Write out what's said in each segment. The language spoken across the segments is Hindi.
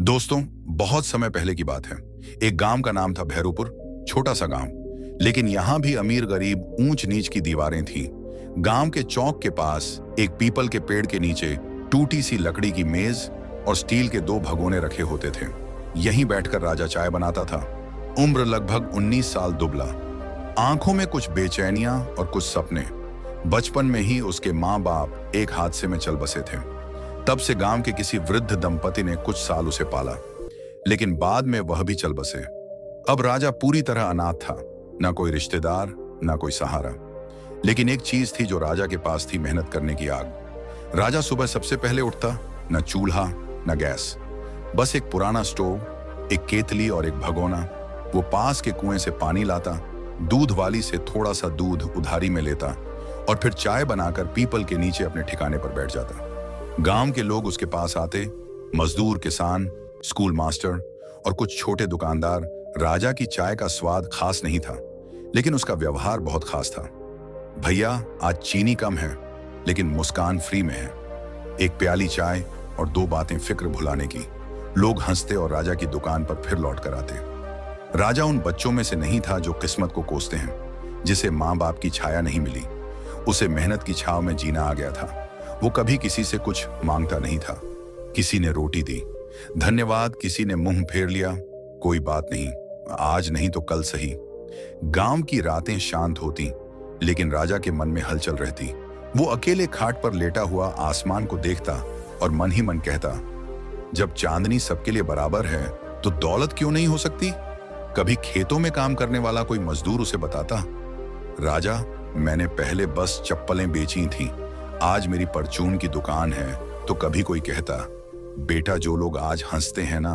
दोस्तों, बहुत समय पहले की बात है। एक गांव का नाम था भैरूपुर। छोटा सा गांव, लेकिन यहां भी अमीर गरीब ऊंच नीच की दीवारें थीं। गांव के चौक के पास एक पीपल के पेड़ के नीचे टूटी सी लकड़ी की मेज और स्टील के दो भगोने रखे होते थे। यहीं बैठकर राजा चाय बनाता था। उम्र लगभग 19 साल, दुबला, आंखों में कुछ बेचैनियां और कुछ सपने। बचपन में ही उसके माँ बाप एक हादसे में चल बसे थे। तब से गांव के किसी वृद्ध दंपति ने कुछ साल उसे पाला, लेकिन बाद में वह भी चल बसे। अब राजा पूरी तरह अनाथ था, ना कोई रिश्तेदार, ना कोई सहारा। लेकिन एक चीज थी जो राजा के पास थी, मेहनत करने की आग। राजा सुबह सबसे पहले उठता, न चूल्हा न गैस, बस एक पुराना स्टोव, एक केतली और एक भगोना। वो पास के कुएं से पानी लाता, दूध वाली से थोड़ा सा दूध उधारी में लेता और फिर चाय बनाकर पीपल के नीचे अपने ठिकाने पर बैठ जाता। गांव के लोग उसके पास आते, मजदूर, किसान, स्कूल मास्टर और कुछ छोटे दुकानदार। राजा की चाय का स्वाद खास नहीं था, लेकिन उसका व्यवहार बहुत खास था। भैया, आज चीनी कम है, लेकिन मुस्कान फ्री में है। एक प्याली चाय और दो बातें फिक्र भुलाने की। लोग हंसते और राजा की दुकान पर फिर लौट कर आते। राजा उन बच्चों में से नहीं था जो किस्मत को कोसते हैं, जिसे माँ बाप की छाया नहीं मिली। उसे मेहनत की छाव में जीना आ गया था। वो कभी किसी से कुछ मांगता नहीं था। किसी ने रोटी दी, धन्यवाद, किसी ने मुंह फेर लिया, कोई बात नहीं, आज नहीं तो कल सही। गांव की रातें शांत होती, लेकिन राजा के मन में हलचल रहती। वो अकेले खाट पर लेटा हुआ आसमान को देखता और मन ही मन कहता, जब चांदनी सबके लिए बराबर है तो दौलत क्यों नहीं हो सकती। कभी खेतों में काम करने वाला कोई मजदूर उसे बताता, राजा, मैंने पहले बस चप्पलें बेची थी, आज मेरी परचून की दुकान है। तो कभी कोई कहता, बेटा, जो लोग आज हंसते हैं ना,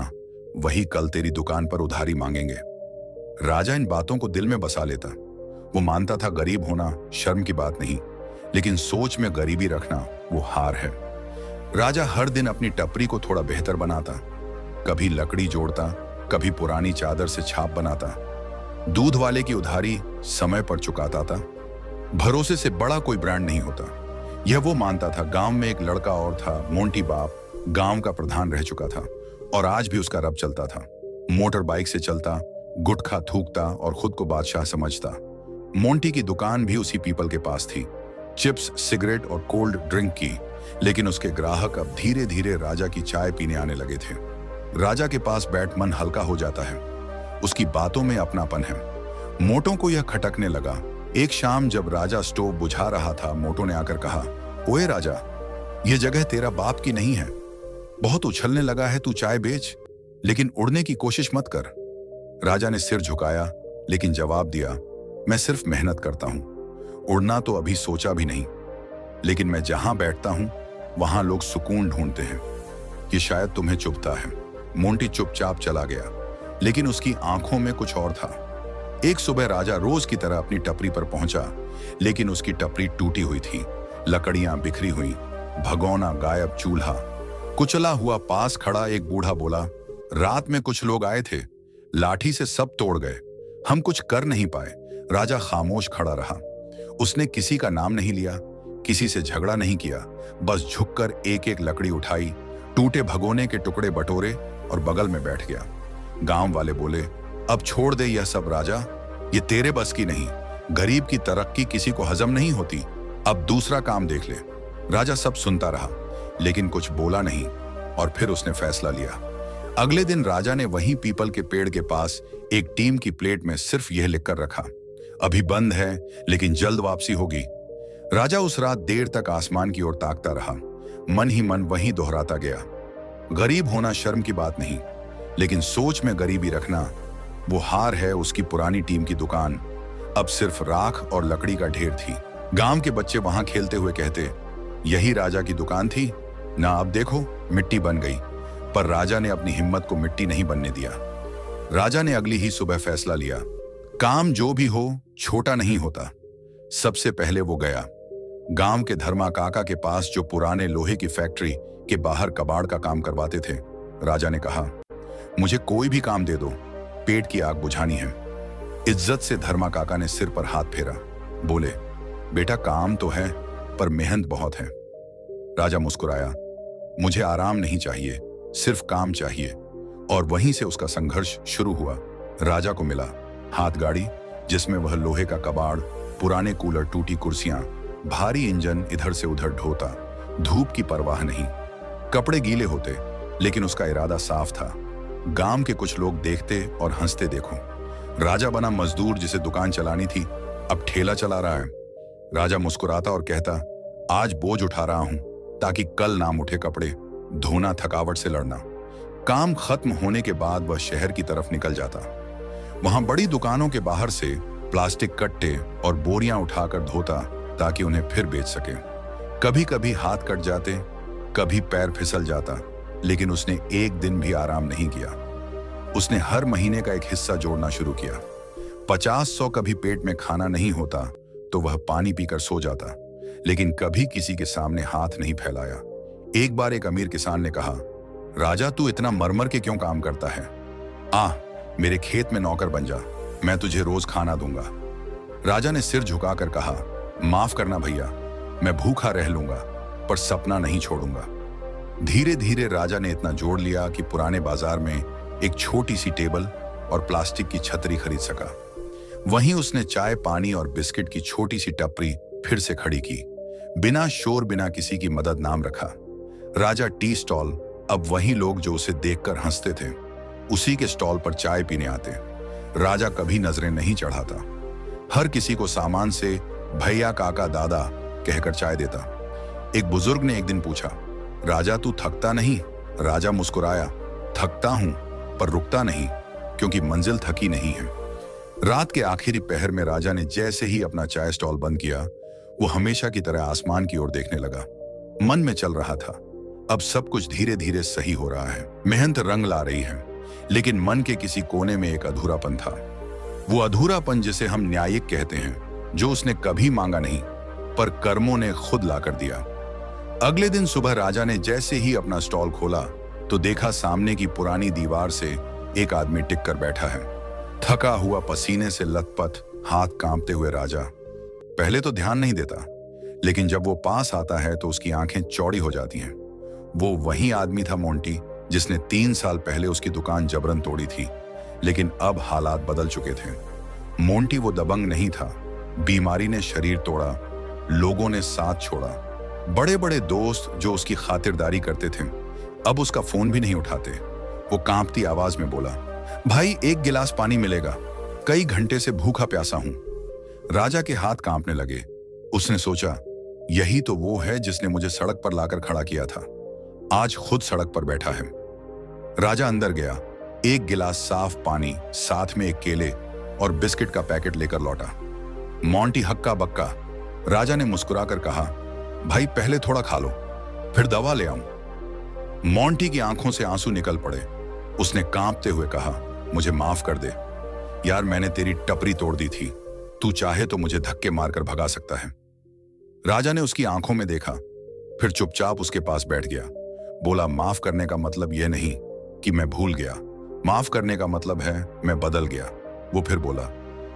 वही कल तेरी दुकान पर उधारी मांगेंगे। राजा इन बातों को दिल में बसा लेता। वो मानता था गरीब होना शर्म की बात नहीं, लेकिन सोच में गरीबी रखना वो हार है। राजा हर दिन अपनी टपरी को थोड़ा बेहतर बनाता, कभी लकड़ी जोड़ता, कभी पुरानी चादर से छाप बनाता। दूध वाले की उधारी समय पर चुकाता था। भरोसे से बड़ा कोई ब्रांड नहीं होता, यह वो मानता था। गांव में एक लड़का और था, मोंटी बाप, गांव का प्रधान रह चुका था और आज भी उसका रब चलता था। मोटर बाइक से चलता, गुटखा थूकता और खुद को बादशाह समझता। मोंटी की दुकान भी उसी पीपल के पास थी, चिप्स, सिगरेट और कोल्ड ड्रिंक की। लेकिन उसके ग्राहक अब धीरे धीरे राजा की चाय पीने आने लगे थे। राजा के पास बैठ मन हल्का हो जाता है, उसकी बातों में अपनापन है। मोटों को यह खटकने लगा। एक शाम जब राजा स्टोव बुझा रहा था, मोटो ने आकर कहा, ओए राजा, यह जगह तेरा बाप की नहीं है। बहुत उछलने लगा है, तू चाय बेच, लेकिन उड़ने की कोशिश मत कर। राजा ने सिर झुकाया, लेकिन जवाब दिया, मैं सिर्फ मेहनत करता हूं, उड़ना तो अभी सोचा भी नहीं। लेकिन मैं जहां बैठता हूं वहां लोग सुकून ढूंढते हैं। ये शायद तुम्हें चुभता है। मोंटी चुपचाप चला गया, लेकिन उसकी आंखों में कुछ और था। एक सुबह राजा रोज की तरह अपनी टपरी पर पहुंचा, लेकिन उसकी टपरी टूटी हुई थी, लकड़ियां बिखरी हुई, भगोना गायब, चूल्हा कुचला हुआ। पास खड़ा एक बूढ़ा बोला, रात में कुछ लोग आए थे, लाठी से सब तोड़ गए, हम कुछ कर नहीं पाए। राजा खामोश खड़ा रहा। उसने किसी का नाम नहीं लिया, किसी से झगड़ा नहीं किया, बस झुककर एक एक लकड़ी उठाई, टूटे भगोने के टुकड़े बटोरे और बगल में बैठ गया। गांव वाले बोले, अब छोड़ दे यह सब राजा, ये तेरे बस की नहीं। गरीब की तरक्की किसी को हजम नहीं होती, अब दूसरा काम देख ले। राजा सब सुनता रहा, लेकिन कुछ बोला नहीं। और फिर उसने फैसला लिया। अगले दिन राजा ने वहीं पीपल के पेड़ के पास एक टीम की प्लेट में सिर्फ यह लिखकर रखा, अभी बंद है, लेकिन जल्द वापसी होगी। राजा उस रात देर तक आसमान की ओर ताकता रहा, मन ही मन वहीं दोहराता गया, गरीब होना शर्म की बात नहीं, लेकिन सोच में गरीबी रखना वो हार है। उसकी पुरानी टीम की दुकान अब सिर्फ राख और लकड़ी का ढेर थी। गांव के बच्चे वहां खेलते हुए कहते, यही राजा की दुकान थी ना, अब देखो मिट्टी बन गई। पर राजा ने अपनी हिम्मत को मिट्टी नहीं बनने दिया। राजा ने अगली ही सुबह फैसला लिया, काम जो भी हो छोटा नहीं होता। सबसे पहले वो गया गांव के धर्मा काका के पास, जो पुराने लोहे की फैक्ट्री के बाहर कबाड़ का काम करवाते थे। राजा ने कहा, मुझे कोई भी काम दे दो, पेट की आग बुझानी है। इज्जत से धर्मा काका ने सिर पर हाथ फेरा, बोले, बेटा, काम तो है पर मेहनत बहुत है। राजा मुस्कुराया, मुझे आराम नहीं चाहिए, सिर्फ काम चाहिए। और वहीं से उसका संघर्ष शुरू हुआ। राजा को मिला हाथ गाड़ी, जिसमें वह लोहे का कबाड़, पुराने कूलर, टूटी कुर्सियां, भारी इंजन इधर से उधर ढोता। धूप की परवाह नहीं, कपड़े गीले होते, लेकिन उसका इरादा साफ था। गांव के कुछ लोग देखते और हंसते। देखो, राजा बना मजदूर जिसे दुकान चलानी थी, अब ठेला चला रहा है। राजा मुस्कुराता और कहता, आज बोझ उठा रहा हूं ताकि कल नाम उठे। कपड़े धोना, थकावट से लड़ना। काम खत्म होने के बाद वह शहर की तरफ निकल जाता। वहां बड़ी दुकानों के बाहर से प्लास्टिक कट्टे और बोरियां उठाकर धोता ताकि उन्हें फिर बेच सके। कभी कभी हाथ कट जाते, कभी पैर फिसल जाता, लेकिन उसने एक दिन भी आराम नहीं किया। उसने हर महीने का एक हिस्सा जोड़ना शुरू किया। 50-100 कभी पेट में खाना नहीं होता तो वह पानी पीकर सो जाता, लेकिन कभी किसी के सामने हाथ नहीं फैलाया। एक बार एक अमीर किसान ने कहा, राजा तू इतना मरमर के क्यों काम करता है? आ, मेरे खेत में नौकर बन जा, मैं तुझे रोज खाना दूंगा। राजा ने सिर झुकाकर कहा, माफ करना भैया, मैं भूखा रह लूंगा पर सपना नहीं छोड़ूंगा। धीरे धीरे राजा ने इतना जोड़ लिया कि पुराने बाजार में एक छोटी सी टेबल और प्लास्टिक की छतरी खरीद सका। वहीं उसने चाय, पानी और बिस्किट की छोटी सी टपरी फिर से खड़ी की। बिना शोर, बिना किसी की मदद नाम रखा राजा टी स्टॉल। अब वही लोग जो उसे देखकर हंसते थे, उसी के स्टॉल पर चाय पीने आते। राजा कभी नजरें नहीं चढ़ाता, हर किसी को सामान से भैया, काका, दादा कहकर चाय देता। एक बुजुर्ग ने एक दिन पूछा, राजा तू थकता नहीं? राजा मुस्कुराया, थकता हूं पर रुकता नहीं, क्योंकि मंजिल थकी नहीं है। रात के आखिरी पहर में राजा ने जैसे ही अपना चाय स्टॉल बंद किया, वो हमेशा की तरह आसमान की ओर देखने लगा। मन में चल रहा था, अब सब कुछ धीरे धीरे सही हो रहा है, मेहनत रंग ला रही है। लेकिन मन के किसी कोने में एक अधूरापन था। वो अधूरापन जिसे हम न्यायिक कहते हैं, जो उसने कभी मांगा नहीं पर कर्मों ने खुद लाकर दिया। अगले दिन सुबह राजा ने जैसे ही अपना स्टॉल खोला तो देखा सामने की पुरानी दीवार से एक आदमी टिक कर बैठा है। थका हुआ, पसीने से लथपथ, हाथ कांपते हुए राजा पहले तो ध्यान नहीं देता, लेकिन जब वो पास आता है तो उसकी आंखें चौड़ी हो जाती हैं। वो वही आदमी था मोंटी, जिसने 3 साल पहले उसकी दुकान जबरन तोड़ी थी, लेकिन अब हालात बदल चुके थे। मोंटी वो दबंग नहीं था, बीमारी ने शरीर तोड़ा, लोगों ने साथ छोड़ा। बड़े बड़े दोस्त जो उसकी खातिरदारी करते थे अब उसका फोन भी नहीं उठाते। वो कांपती आवाज में बोला, भाई एक गिलास पानी मिलेगा, कई घंटे से भूखा प्यासा हूं। राजा के हाथ कांपने लगे। उसने सोचा, यही तो वो है जिसने मुझे सड़क पर लाकर खड़ा किया था, आज खुद सड़क पर बैठा है। राजा अंदर गया, एक गिलास साफ पानी, साथ में एक केले और बिस्किट का पैकेट लेकर लौटा। मोंटी हक्का बक्का। राजा ने मुस्कुराकर कहा, भाई पहले थोड़ा खा लो, फिर दवा ले आऊं। मोंटी की आंखों से आंसू निकल पड़े। उसने कांपते हुए कहा, मुझे माफ कर दे यार, मैंने तेरी टपरी तोड़ दी थी, तू चाहे तो मुझे धक्के मारकर भगा सकता है। राजा ने उसकी आंखों में देखा, फिर चुपचाप उसके पास बैठ गया। बोला, माफ करने का मतलब यह नहीं कि मैं भूल गया, माफ करने का मतलब है मैं बदल गया। वो फिर बोला,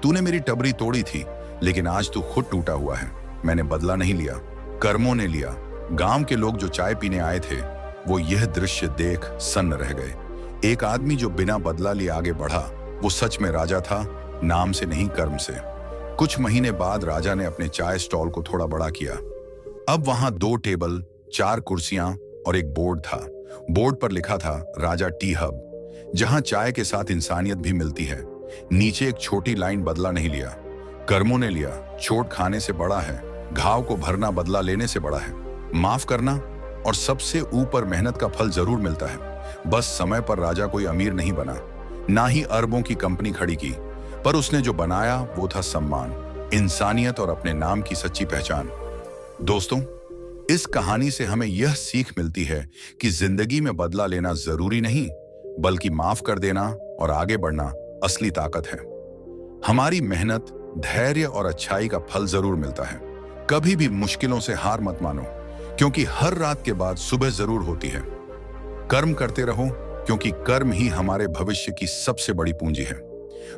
तूने मेरी टबरी तोड़ी थी, लेकिन आज तू खुद टूटा हुआ है। मैंने बदला नहीं लिया, कर्मों ने लिया। गांव के लोग जो चाय पीने आए थे वो यह दृश्य देख सन्न रह गए। एक आदमी जो बिना बदला लिए आगे बढ़ा, वो सच में राजा था, नाम से नहीं कर्म से। कुछ महीने बाद राजा ने अपने चाय स्टॉल को थोड़ा बड़ा किया। अब वहां 2 टेबल, 4 कुर्सियां और एक बोर्ड था। बोर्ड पर लिखा था राजा टी हब, जहां चाय के साथ इंसानियत भी मिलती है। नीचे एक छोटी लाइन, बदला नहीं लिया, कर्मों ने लिया। चोट खाने से बड़ा है, घाव को भरना बदला लेने से बड़ा है। माफ करना और सबसे ऊपर मेहनत का फल जरूर मिलता है। बस समय पर राजा कोई अमीर नहीं बना, ना ही अरबों की कंपनी खड़ी की, पर उसने जो बनाया वो था सम्मान, इंसानियत और अपने नाम की सच्ची पहचान। दोस्तों, इस कहानी से हमें यह सीख मिलती है कि जिंदगी में बदला लेना जरूरी नहीं, बल्कि माफ कर देना और आगे बढ़ना असली ताकत है। हमारी मेहनत, धैर्य और अच्छाई का फल जरूर मिलता है। कभी भी मुश्किलों से हार मत मानो, क्योंकि हर रात के बाद सुबह जरूर होती है। कर्म करते रहो, क्योंकि कर्म ही हमारे भविष्य की सबसे बड़ी पूंजी है।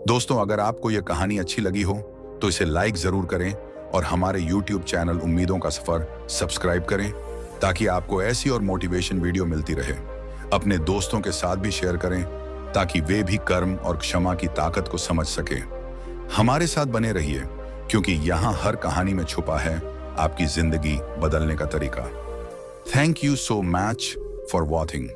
दोस्तों, अगर आपको यह कहानी अच्छी लगी हो तो इसे लाइक जरूर करें और हमारे YouTube चैनल उम्मीदों का सफर सब्सक्राइब करें, ताकि आपको ऐसी और मोटिवेशन वीडियो मिलती रहे। अपने दोस्तों के साथ भी शेयर करें ताकि वे भी कर्म और क्षमा की ताकत को समझ सके। हमारे साथ बने रहिए, क्योंकि यहाँ हर कहानी में छुपा है आपकी जिंदगी बदलने का तरीका। Thank you so much for watching.